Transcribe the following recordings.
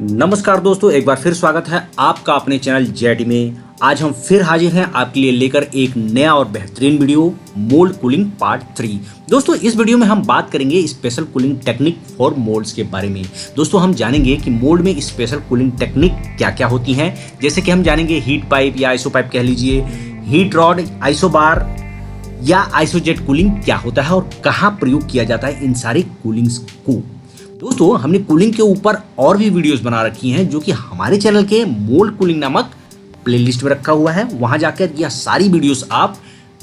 नमस्कार दोस्तों, एक बार फिर स्वागत है आपका अपने चैनल जेडी में। आज हम फिर हाजिर हैं आपके लिए लेकर एक नया और बेहतरीन वीडियो मोल्ड कूलिंग पार्ट 3। दोस्तों इस वीडियो में हम बात करेंगे special cooling technique for moulds के बारे में। दोस्तों हम जानेंगे कि मोल्ड में स्पेशल कूलिंग टेक्निक क्या क्या होती हैं, जैसे कि हम जानेंगे हीट पाइप या आइसो पाइप कह लीजिए, हीट रॉड, आइसो बार या आइसोजेट कूलिंग क्या होता है और कहाँ प्रयोग किया जाता है इन सारी कूलिंग्स को। दोस्तों हमने कूलिंग के ऊपर और भी वीडियोस बना रखी हैं जो कि हमारे चैनल के मोल्ड कूलिंग नामक प्लेलिस्ट में रखा हुआ है। वहां जाकर यह सारी वीडियोस आप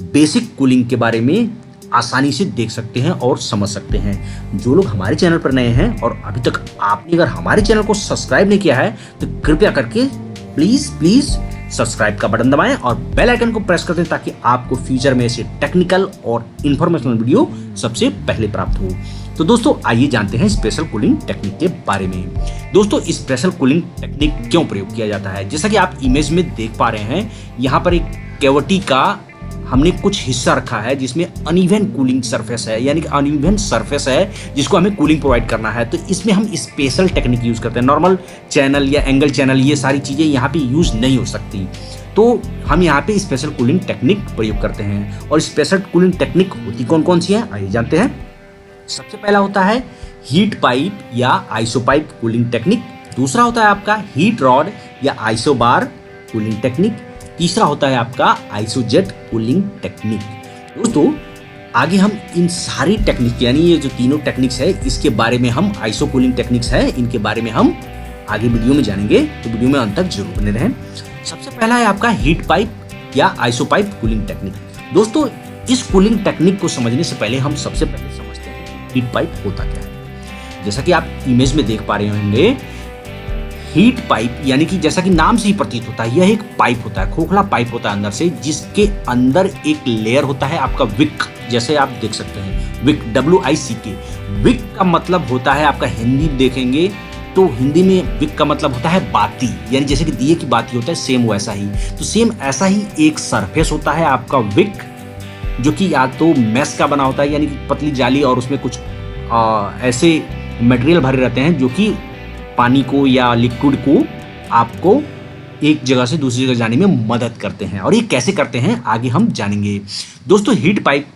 बेसिक कूलिंग के बारे में आसानी से देख सकते हैं और समझ सकते हैं। जो लोग हमारे चैनल पर नए हैं और अभी तक आपने अगर हमारे चैनल को सब्सक्राइब नहीं किया है तो कृपया करके प्लीज सब्सक्राइब का बटन दबाएं और बेल आइकन को प्रेस कर दें ताकि आपको फ्यूचर में ऐसे टेक्निकल और इंफॉर्मेशनल वीडियो सबसे पहले प्राप्त हो। तो दोस्तों आइए जानते हैं स्पेशल कूलिंग टेक्निक के बारे में। दोस्तों स्पेशल कूलिंग टेक्निक क्यों प्रयोग किया जाता है, जैसा कि आप इमेज में देख पा रहे हैं, यहाँ पर एक कैविटी का हमने कुछ हिस्सा रखा है जिसमें अनइवन कूलिंग सरफेस है, यानी कि अनइवन सरफेस है जिसको हमें कूलिंग प्रोवाइड करना है। तो इसमें हम स्पेशल टेक्निक यूज करते हैं। नॉर्मल चैनल या एंगल चैनल ये सारी चीजें यहाँ पे यूज नहीं हो सकती, तो हम यहाँ पे स्पेशल कूलिंग टेक्निक प्रयोग करते हैं। और स्पेशल कूलिंग टेक्निक होती कौन कौन सी है आइए जानते हैं। सबसे पहला होता है हीट पाइप या आइसो पाइप कूलिंग टेक्निक। दूसरा होता है आपका हीट रॉड या आइसो बार कूलिंग टेक्निक। तीसरा होता है आपका आइसोजेट कूलिंग टेक्निक। दोस्तों आगे हम इन सारी टेक्निक यानी ये जो तीनों टेक्निक्स है इसके बारे में हम आइसो कूलिंग टेक्निक्स है इनके बारे में हम आगे वीडियो में जानेंगे, तो वीडियो में अंत तक जरूर बने रहें। सबसे पहला है आपका हीट पाइप या आइसो पाइप कूलिंग टेक्निक। दोस्तों इस कूलिंग टेक्निक को समझने से पहले हम सबसे पहले समझते हैं हीट पाइप होता क्या है। जैसा कि आप इमेज में देख पा रहे होंगे, हीट पाइप यानी कि जैसा कि नाम से ही प्रतीत होता है, यह एक पाइप होता है, खोखला पाइप होता है अंदर से, जिसके अंदर एक लेयर होता है आपका विक, जैसे आप देख सकते हैं विक, WICK। विक का मतलब होता है आपका हिंदी देखेंगे तो हिंदी में विक का मतलब होता है बाती, यानी जैसे कि दिए की बाती होता है सेम वैसा ही। तो सेम ऐसा ही एक सरफेस होता है आपका विक, जो कि या तो मैश का बना होता है यानी कि पतली जाली और उसमें कुछ ऐसे मटेरियल भरे रहते हैं जो कि पानी को या लिक्विड को आपको एक जगह से दूसरी जगह जाने में मदद करते हैं। और ये कैसे करते हैं आगे हम जानेंगे। दोस्तों हीट पाइप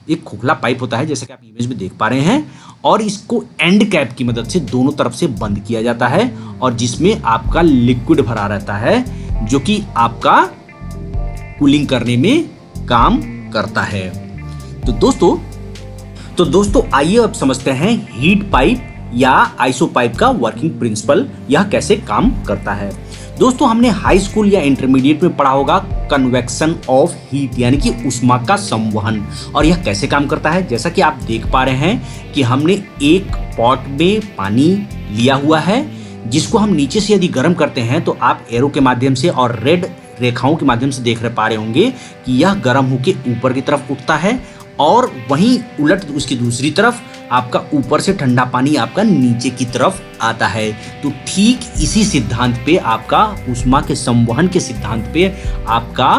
एक खोखला पाइप होता है जैसे कि आप इमेज में देख पा रहे हैं, और इसको एंड कैप की मदद से दोनों तरफ से बंद किया जाता है और जिसमें आपका लिक्विड भरा रहता है जो कि आपका कूलिंग करने में काम करता है। तो दोस्तों आइए अब समझते हैं हीट पाइप या आइसो पाइप का वर्किंग प्रिंसिपल, यह कैसे काम करता है। दोस्तों हमने हाई स्कूल या इंटरमीडिएट में पढ़ा होगा कन्वेक्शन ऑफ हीट यानी कि ऊष्मा का संवहन, और यह कैसे काम करता है। जैसा कि आप देख पा रहे हैं कि हमने एक पॉट में पानी लिया हुआ है जिसको हम नीचे से यदि गर्म करते हैं तो आप एरो के माध्यम से और रेड रेखाओं के माध्यम से देख पा रहे होंगे कि यह गर्म होकर ऊपर की तरफ उठता है और वहीं उलट उसकी दूसरी तरफ आपका ऊपर से ठंडा पानी आपका नीचे की तरफ आता है। तो ठीक इसी सिद्धांत पे आपका ऊष्मा के संवहन के सिद्धांत पे आपका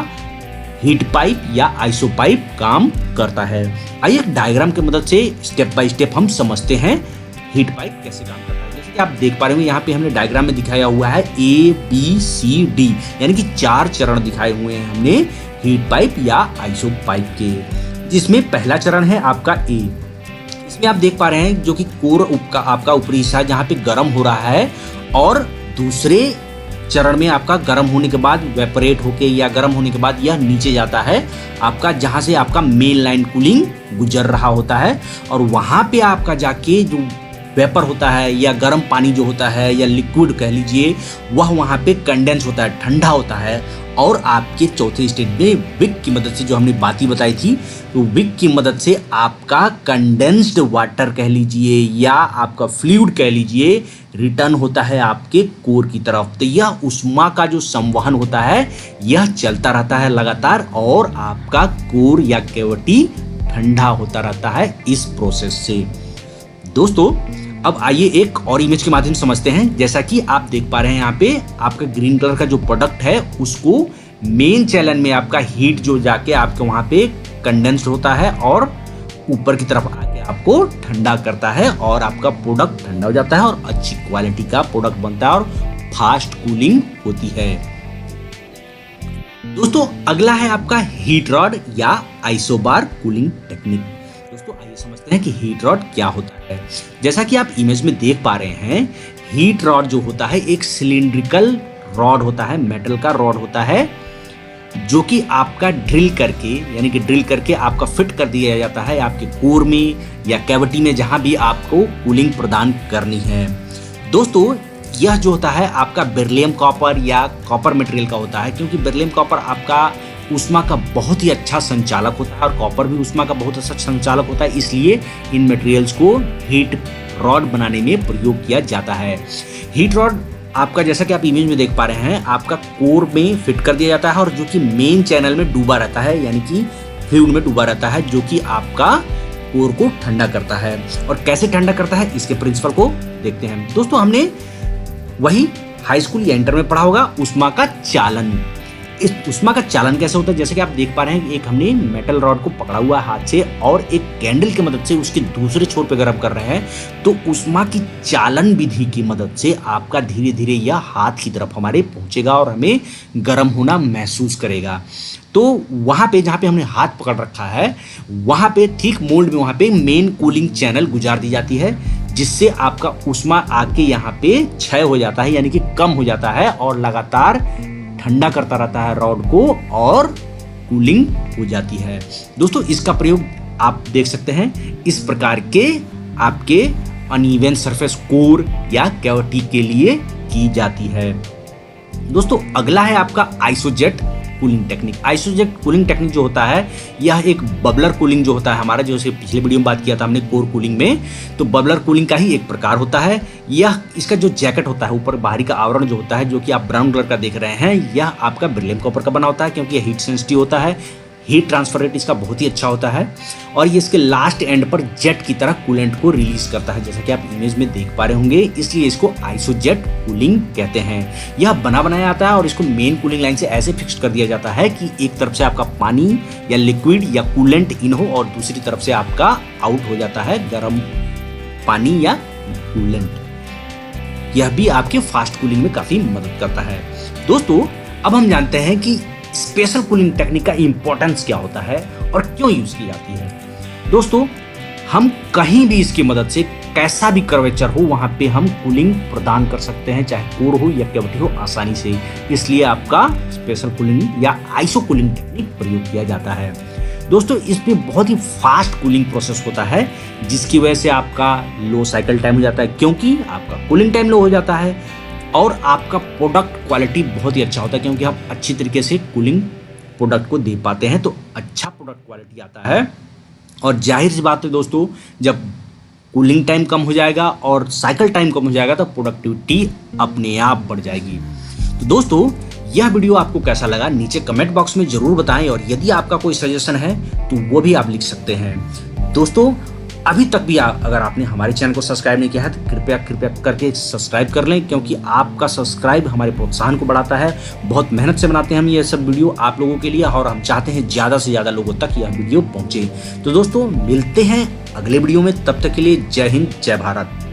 हीट पाइप या आइसो पाइप काम करता है। आइए एक डायग्राम की मदद से स्टेप बाय स्टेप हम समझते हैं हीट पाइप कैसे काम करता है। जैसे कि आप देख पा रहे हैं यहाँ पे हमने डायग्राम में दिखाया हुआ है ABCD यानी कि 4 चरण दिखाए हुए हैं हमने हीट पाइप या आइसो पाइप के, जिसमें पहला चरण है आपका A। इसमें आप देख पा रहे हैं जो कि कोर का आपका ऊपरी हिस्सा जहाँ पे गर्म हो रहा है, और दूसरे चरण में आपका गर्म होने के बाद वेपरेट होके या गर्म होने के बाद यह नीचे जाता है आपका, जहाँ से आपका मेन लाइन कूलिंग गुजर रहा होता है, और वहाँ पे आपका जाके जो वेपर होता है या गर्म पानी जो होता है या लिक्विड कह लीजिए, वह वहाँ पे कंडेंस होता है, ठंडा होता है, और आपके चौथे स्टेज में विक की मदद से जो हमने बातें बताई थी, तो विक की मदद से आपका कंडेंस्ड वाटर कह लीजिए या आपका फ्लूइड कह लीजिए रिटर्न होता है आपके कोर की तरफ। तो यह ऊष्मा का जो संवहन होता है यह चलता रहता है लगातार, और आपका कोर या कैविटी ठंडा होता रहता है इस प्रोसेस से। दोस्तों अब आइए एक और इमेज के माध्यम से समझते हैं। जैसा कि आप देख पा रहे हैं यहाँ पे आपका ग्रीन कलर का जो प्रोडक्ट है उसको मेन चैनल में आपका हीट जो जाके आपके वहां पे कंडेंस्ड होता है और ऊपर की तरफ आके आपको ठंडा करता है और आपका प्रोडक्ट ठंडा हो जाता है और अच्छी क्वालिटी का प्रोडक्ट बनता है और फास्ट कूलिंग होती है। दोस्तों अगला है आपका हीट रॉड या आइसोबार कूलिंग टेक्निक। दोस्तों आइए समझते हैं कि हीट रॉड क्या होता है। जैसा कि आप इमेज में देख पा रहे हैं, हीट रॉड जो होता है एक सिलिंड्रिकल रॉड होता है, मेटल का रॉड होता है, जो कि आपका ड्रिल करके आपका फिट कर दिया जाता है आपके कोर में या कैविटी में, जहां भी आपको कूलिंग प्रदान करनी है। दोस्तों यह जो होता है आपका बेरिलियम कॉपर या कॉपर मटेरियल का होता है, क्योंकि बेरिलियम कॉपर आपका ऊष्मा का बहुत ही अच्छा संचालक होता है और कॉपर भी ऊष्मा का बहुत अच्छा संचालक होता है, इसलिए इन मटेरियल्स को हीट रॉड बनाने में प्रयोग किया जाता है। हीट रॉड आपका, जैसा कि आप इमेज में देख पा रहे हैं, आपका कोर में फिट कर दिया जाता है और जो कि मेन चैनल में डूबा रहता है, यानी कि फ्लूइड में डूबा रहता है, जो कि आपका कोर को ठंडा करता है। और कैसे ठंडा करता है इसके प्रिंसिपल को देखते हैं। दोस्तों हमने वही हाई स्कूल या इंटर में पढ़ा होगा, ऊष्मा का चालन। इस ऊष्मा का चालन कैसे होता है, जैसे कि आप देख पा रहे हैं, एक हमने मेटल रॉड को पकड़ा हुआ है हाथ से और एक कैंडल की मदद से उसके दूसरे छोर पे गर्म कर रहे हैं, तो ऊष्मा की चालन विधि की मदद से आपका धीरे धीरे यह हाथ की तरफ हमारे पहुंचेगा और हमें गर्म होना महसूस करेगा। तो वहां पे जहां पे हमने हाथ पकड़ रखा है, वहां पे ठीक मोल्ड में वहां पे मेन कूलिंग चैनल गुजार दी जाती है, जिससे आपका ऊष्मा आके यहाँ पे क्षय हो जाता है, यानी कि कम हो जाता है और लगातार ठंडा करता रहता है रॉड को और कूलिंग हो जाती है। दोस्तों इसका प्रयोग आप देख सकते हैं इस प्रकार के आपके अनइवन सरफेस कोर या कैविटी के लिए की जाती है। दोस्तों अगला है आपका आइसोजेट कूलिंग टेक्निक। आइसोजेट कूलिंग टेक्निक जो होता है, यह एक बबलर कूलिंग जो होता है हमारा, जैसे पिछले वीडियो में बात किया था हमने कोर कूलिंग में, तो बबलर कूलिंग का ही एक प्रकार होता है। यह इसका जो जैकेट होता है, ऊपर बाहरी का आवरण जो होता है, जो कि आप ब्राउन कलर का देख रहे हैं, यह आपका बेरिलियम कॉपर का बना होता है, क्योंकि यह हीट सेंसिटिव होता है, हीट ट्रांसफर रेट इसका बहुत ही अच्छा होता है और ये इसके लास्ट एंड पर जेट की तरह कूलेंट को रिलीज करता है, जैसा कि आप इमेज में देख पा रहे होंगे, इसलिए इसको आइसोजेट कूलिंग कहते हैं। यह बना बनाया आता है और इसको मेन कूलिंग लाइन से ऐसे फिक्स कर दिया जाता है कि एक तरफ से आपका पानी या लिक्विड या कूलेंट इन हो और दूसरी तरफ से आपका आउट हो जाता है गर्म पानी या कूलेंट। यह भी आपके फास्ट कूलिंग में काफी मदद करता है। दोस्तों अब हम जानते हैं कि स्पेशल कूलिंग टेक्निक का इंपॉर्टेंस क्या होता है और क्यों यूज की जाती है। दोस्तों हम कहीं भी इसकी मदद से कैसा भी कर्वेचर हो वहां पे हम कूलिंग प्रदान कर सकते हैं, चाहे कोर हो या कैविटी हो, आसानी से। इसलिए आपका स्पेशल कूलिंग या आइसो कूलिंग टेक्निक प्रयोग किया जाता है। दोस्तों इसमें बहुत ही फास्ट कूलिंग प्रोसेस होता है, जिसकी वजह से आपका लो साइकिल टाइम हो जाता है, क्योंकि आपका कूलिंग टाइम लो हो जाता है और आपका प्रोडक्ट क्वालिटी बहुत ही अच्छा होता है, क्योंकि हम अच्छी तरीके से कूलिंग प्रोडक्ट को दे पाते हैं, तो अच्छा प्रोडक्ट क्वालिटी आता है। और जाहिर सी बात है दोस्तों, जब कूलिंग टाइम कम हो जाएगा और साइकिल टाइम कम हो जाएगा तो प्रोडक्टिविटी अपने आप बढ़ जाएगी। तो दोस्तों यह वीडियो आपको कैसा लगा नीचे कमेंट बॉक्स में जरूर बताएं और यदि आपका कोई सजेशन है तो वो भी आप लिख सकते हैं। दोस्तों अभी तक भी अगर आपने हमारे चैनल को सब्सक्राइब नहीं किया है तो कृपया करके सब्सक्राइब कर लें, क्योंकि आपका सब्सक्राइब हमारे प्रोत्साहन को बढ़ाता है। बहुत मेहनत से बनाते हैं हम ये सब वीडियो आप लोगों के लिए और हम चाहते हैं ज़्यादा से ज़्यादा लोगों तक यह वीडियो पहुंचे। तो दोस्तों मिलते हैं अगले वीडियो में, तब तक के लिए जय हिंद जय भारत।